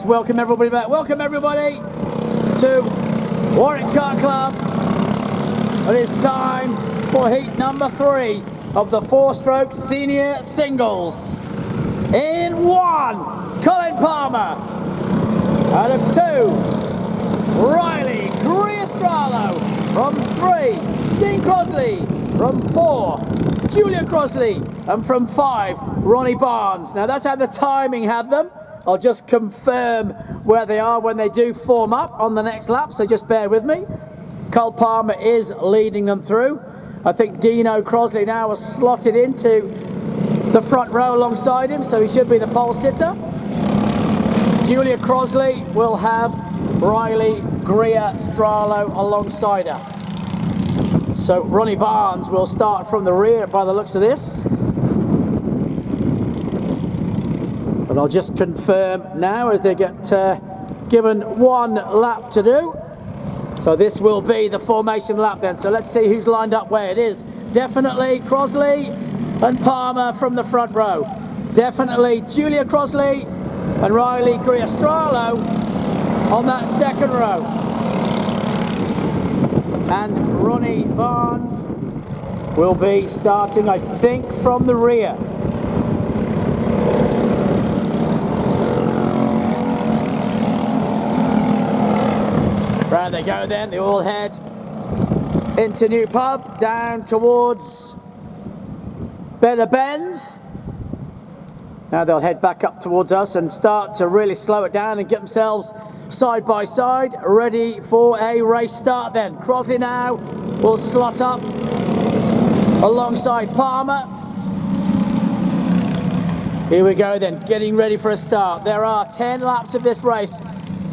Welcome everybody back. Welcome everybody to Warwick Kart Club. It is time for heat number 3 of the 4-stroke senior singles. In 1, Colin Palmer. Out of 2, Riley Griestralo. From 3, Dean Crosley. From 4, Julia Crosley. And from 5, Ronnie Barnes. Now that's how the timing had them. I'll just confirm where they are when they do form up on the next lap, so just bear with me. Cole Palmer is leading them through. I think Dino Crosley now has slotted into the front row alongside him, so he should be the pole sitter. Julia Crosley will have Riley Griestralo alongside her. So Ronnie Barnes will start from the rear by the looks of this. But I'll just confirm now as they get given 1 lap to do. So this will be the formation lap then. So let's see who's lined up where. It is definitely Crosley and Palmer from the front row. Definitely Julia Crosley and Riley Griestralo on that second row. And Ronnie Barnes will be starting, I think, from the rear. Round they go then, they all head into New Pub, down towards Better Ben's. Now they'll head back up towards us and start to really slow it down and get themselves side by side, ready for a race start then. Crosley now will slot up alongside Palmer. Here we go then, getting ready for a start. There are 10 laps of this race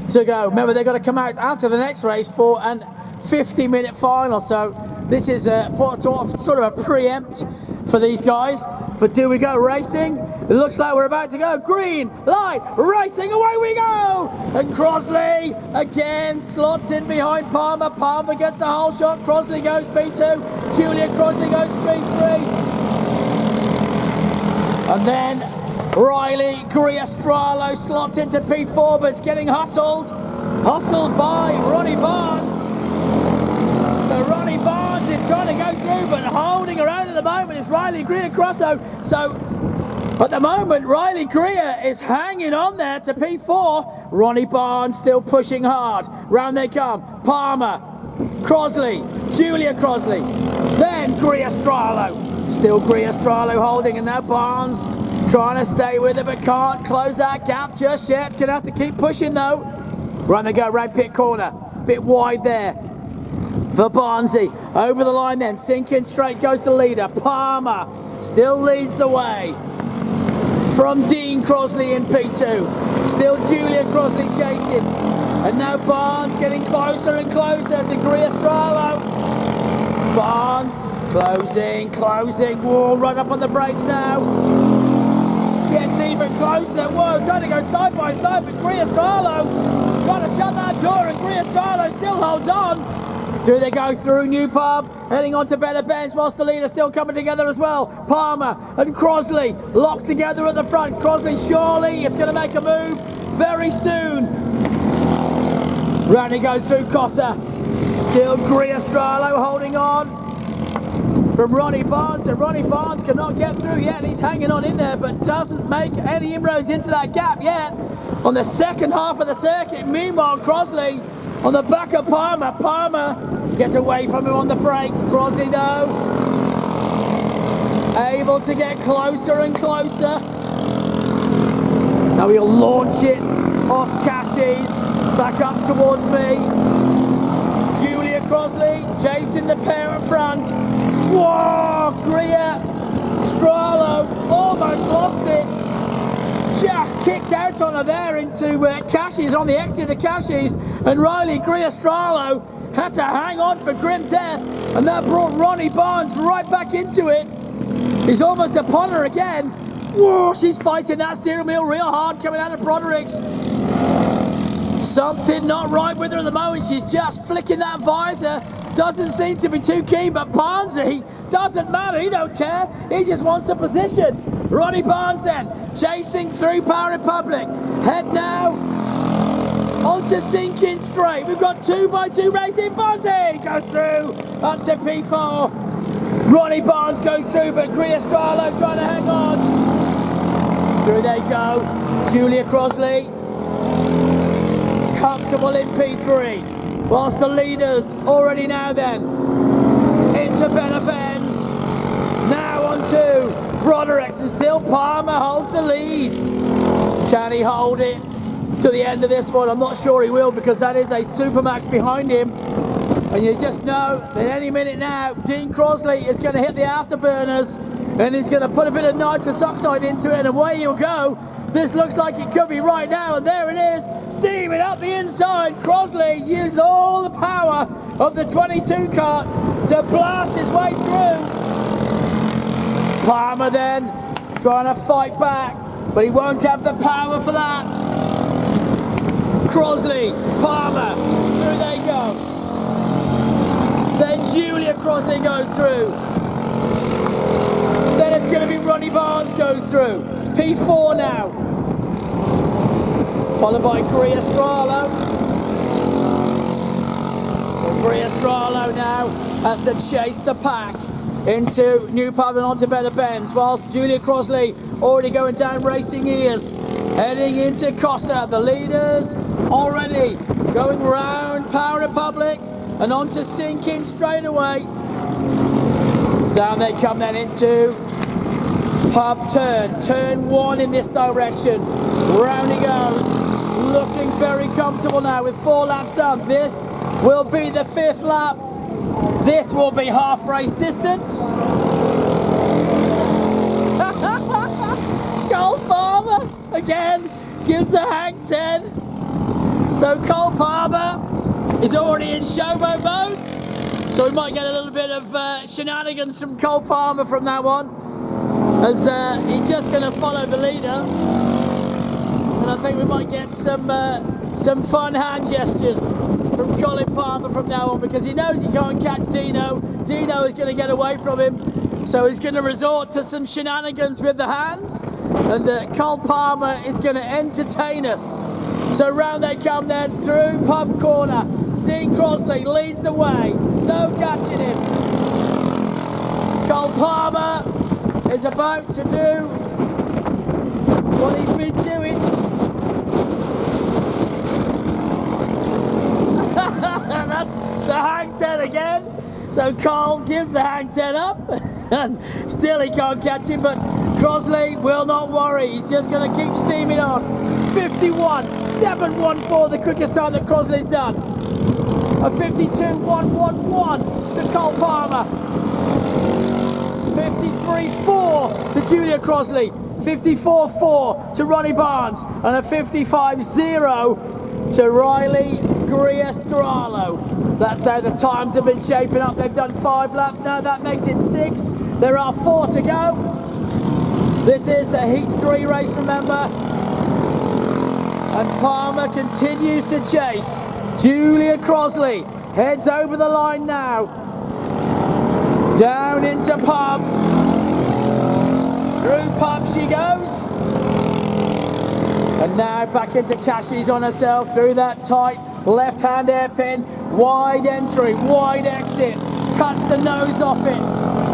to go. Remember, they've got to come out after the next race for a 50-minute final, so this is sort of a preempt for these guys. But do we go racing? It looks like we're about to go. Green light, racing, away we go! And Crosley again slots in behind Palmer. Palmer gets the whole shot. Crosley goes P2. Julia Crosley goes P3. And then Riley Griestralo slots into P4, but it's getting hustled by Ronnie Barnes. So Ronnie Barnes is trying to go through, but holding around at the moment is Riley Griestralo. So at the moment, Riley Grier is hanging on there to P4. Ronnie Barnes still pushing hard. Round they come. Palmer, Crosley, Julia Crosley, then Griestralo. Still Griestralo holding, and now Barnes trying to stay with it, but can't close that gap just yet. Gonna have to keep pushing though. Round they go, round pit corner. Bit wide there for Barnesy. Over the line then, sinking straight goes the leader. Palmer still leads the way from Dean Crosley in P2. Still Julia Crosley chasing. And now Barnes getting closer and closer to Griestralo. Barnes closing. Whoa, right up on the brakes now. Gets even closer. Whoa, trying to go side by side with Griestralo. Trying to shut that door, and Griestralo still holds on. Through they go through New Pub, heading on to Better Ben's, whilst the leader's still coming together as well. Palmer and Crosley locked together at the front. Crosley surely it's going to make a move very soon. Round he goes through Costa. Still Griestralo holding on from Ronnie Barnes, and Ronnie Barnes cannot get through yet. He's hanging on in there, but doesn't make any inroads into that gap yet on the second half of the circuit. Meanwhile, Crosley on the back of Palmer. Palmer gets away from him on the brakes. Crosley though, able to get closer and closer. Now he'll launch it off Cashies, back up towards me. Julia Crosley chasing the pair at front. Whoa, Griestralo almost lost it. Just kicked out on her there into Cashies, on the exit of Cashies, and Riley Griestralo had to hang on for grim death, and that brought Ronnie Barnes right back into it. He's almost upon her again. Whoa, she's fighting that steering wheel real hard coming out of Broderick's. Something not right with her at the moment. She's just flicking that visor. Doesn't seem to be too keen, but Barnesy doesn't matter. He don't care. He just wants the position. Ronnie Barnes then, chasing through Power Republic. Head now to sinking straight. We've got 2x2 racing. Bonzi goes through up to P4. Ronnie Barnes goes through, but Griestralo trying to hang on. Through they go. Julia Crosley comfortable in P3. Whilst the leaders already now then into Benevens. Now on to Broderick, and still Palmer holds the lead. Can he hold it to the end of this one? I'm not sure he will, because that is a Supermax behind him. And you just know that any minute now, Dean Crosley is going to hit the afterburners and he's going to put a bit of nitrous oxide into it, and away you'll go. This looks like it could be right now, and there it is, steaming up the inside. Crosley used all the power of the 22 kart to blast his way through. Palmer then trying to fight back, but he won't have the power for that. Crosley, Palmer, through they go. Then Julia Crosley goes through. Then it's going to be Ronnie Barnes goes through. P4 now. Followed by Griestralo. Griestralo now has to chase the pack into New Pub and onto Better Benz, whilst Julia Crosley already going down racing gears, heading into Cossa. The leaders already going round Power Republic and onto Sinking straight away. Down they come then into Pub turn 1 in this direction. Round he goes, looking very comfortable now with 4 laps done. This will be the 5th lap. This will be half race distance. Cole Palmer again gives the hang 10. So Cole Palmer is already in showboat mode. So we might get a little bit of shenanigans from Cole Palmer from that one, as he's just going to follow the leader. And I think we might get some fun hand gestures from Colin Palmer from now on, because he knows he can't catch Dino. Dino is going to get away from him, so he's going to resort to some shenanigans with the hands, and Cole Palmer is going to entertain us. So round they come then through Pub Corner. Dean Crosley leads the way, no catching him. Cole Palmer is about to do what he's been doing. That's the hang 10 again. So Cole gives the hang 10 up, and still he can't catch him, but Crosley will not worry. He's just going to keep steaming on. 51.714, the quickest time that Crosley's done. A 52.111 to Cole Palmer. 53.4 to Julia Crosley. 54.4 to Ronnie Barnes, and a 55.0 to Riley Griestralo. That's how the times have been shaping up. They've done 5 laps now, that makes it 6. There are 4 to go. This is the Heat 3 race, remember. And Palmer continues to chase. Julia Crosley heads over the line now. Down into Pub. Through Pub she goes. And now back into Cashies on herself through that tight left-hand hairpin. Wide entry, wide exit. Cuts the nose off it.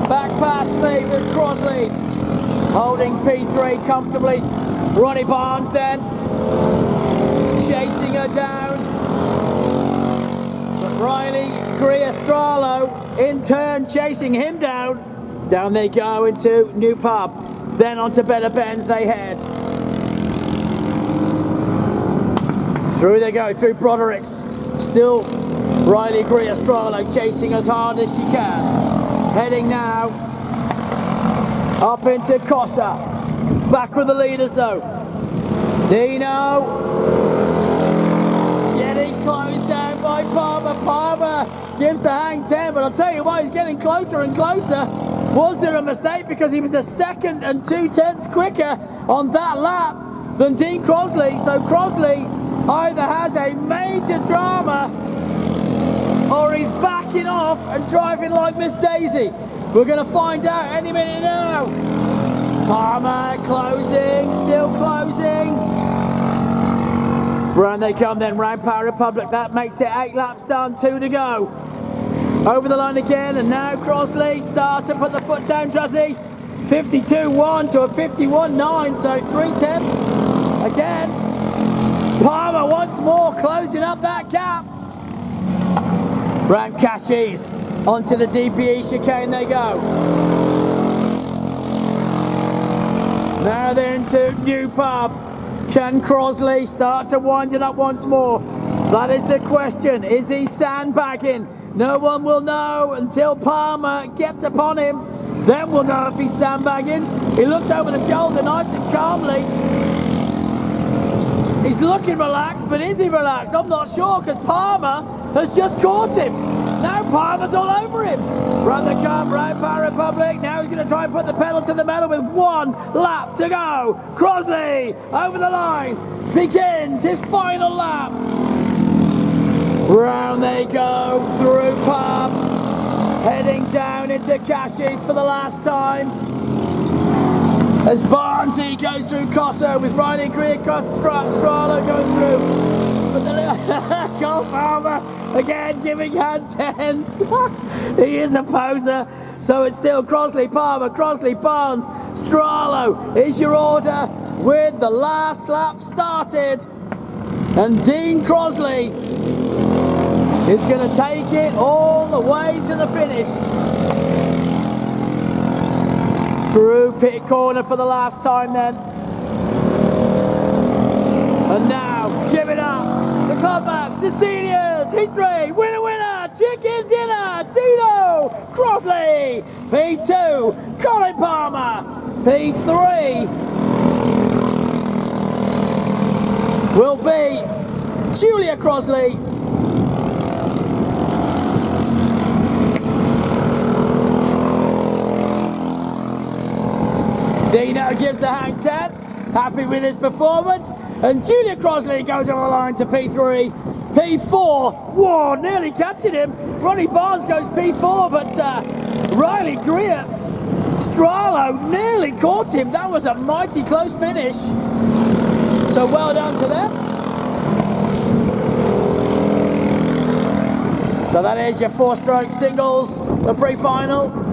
Back past me with Crosley. Holding P3 comfortably. Ronnie Barnes then. Chasing her down. But Riley Griestralo in turn chasing him down. Down they go into New Pub. Then onto Better Benz they head. Through they go, through Broderick's. Still Riley Griestralo chasing as hard as she can. Heading now up into Cossa. Back with the leaders though. Dino getting closed down by Palmer. Palmer gives the hang 10, but I'll tell you what, he's getting closer and closer. Was there a mistake? Because he was a 2 2/10 quicker on that lap than Dean Crosley. So Crosley either has a major drama or he's backing off and driving like Miss Daisy. We're going to find out any minute now. Palmer closing, still closing. Round they come then, round Power Republic. That makes it 8 laps done, 2 to go. Over the line again, and now Crossley starts to put the foot down, does he? 52.1 to a 51.9, so 3 tenths again. Palmer once more closing up that gap. Round Cashies, onto the DPE chicane they go. Now they're into New Pub. Can Crossley start to wind it up once more? That is the question. Is he sandbagging? No one will know until Palmer gets upon him. Then we'll know if he's sandbagging. He looks over the shoulder nice and calmly. He's looking relaxed, but is he relaxed? I'm not sure, because Palmer has just caught him. Now Palmer's all over him. Round the come, round Power Republic. Now he's going to try and put the pedal to the metal with 1 lap to go. Crossley over the line. Begins his final lap. Round they go through Pub. Heading down into Cashies for the last time. As Barnesy goes through Cosso with Riley Greer, Strala going through. But the Cole Palmer again giving hand tens. He is a poser. So it's still Crossley, Palmer, Crossley, Barnes, Stralo is your order with the last lap started. And Dean Crossley is going to take it all the way to the finish. Through pit corner for the last time then. And now, give it up. The clubback, the seniors, Heat 3, winner, chicken dinner, Dino, Crossley, P2, Colin Palmer, P3 will be Julia Crossley. Dino gives the hang 10, happy with his performance, and Julia Crossley goes over the line to P3, P4, whoa, nearly catching him. Ronnie Barnes goes P4, but Riley Greer, Stralo nearly caught him. That was a mighty close finish, so well done to them. So that is your 4-stroke singles, the pre-final.